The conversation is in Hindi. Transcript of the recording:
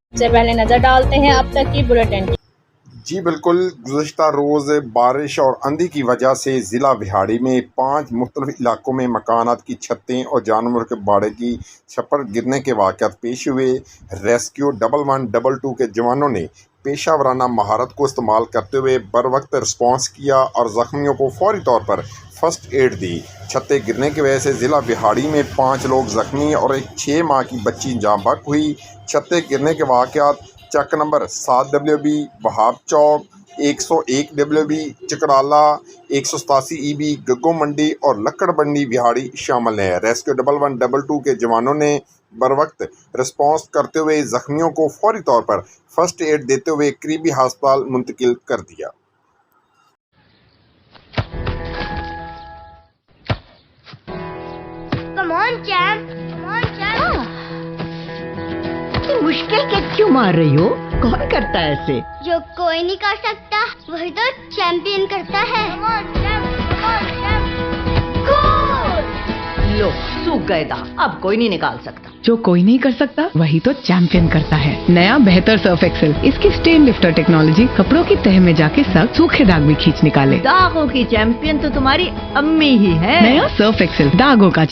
सबसे पहले नजर डालते हैं अब तक की बुलेटिन। जी बिल्कुल, गुज़श्ता रोज़ बारिश और आंधी की वजह से ज़िला विहाड़ी में 5 मुख्तलिफ इलाकों में मकानात की छतें और जानवरों के बाड़े की छप्पर गिरने के वाक़यात पेश हुए। रेस्क्यू 1112 के जवानों ने पेशा वराना महारत को इस्तेमाल करते हुए बर वक्त रिस्पॉन्स किया और ज़ख्मियों को फौरी तौर पर फर्स्ट एड दी। छतें गिरने की वजह से ज़िला विहाड़ी में 5 लोग ज़ख्मी और एक 6 माह की बच्ची जाँ बहक हुई। छतें गिरने के वाक़यात चक नंबर 7 WB, वहाब चौक 101 WB, चकराला 187 EB, गग्गो मंडी और लक्कड़ मंडी विहाड़ी शामिल हैं। रेस्क्यू 1112 के जवानों ने बर वक्त रिस्पॉन्स करते हुए ज़ख्मियों को फौरी तौर पर फर्स्ट एड देते हुए करीबी अस्पताल मुंतकिल कर दिया। Come on, champ. Come on, champ. इतनी मुश्किल केक क्यों मार रही हो? कौन करता है ऐसे? जो कोई नहीं कर सकता वही तो चैंपियन करता है। Come on, champ. Come on, champ. Goal! लो, सूख गए दाग, अब कोई नहीं निकाल सकता। जो कोई नहीं कर सकता वही तो चैंपियन करता है। नया बेहतर सर्फ एक्सेल, इसकी स्टेन लिफ्टर टेक्नोलॉजी कपड़ों की तह में जाके सख्त सूखे दाग भी खींच निकाले। दागों की चैंपियन तो तुम्हारी अम्मी ही है। नया सर्फ एक्सेल, दागों का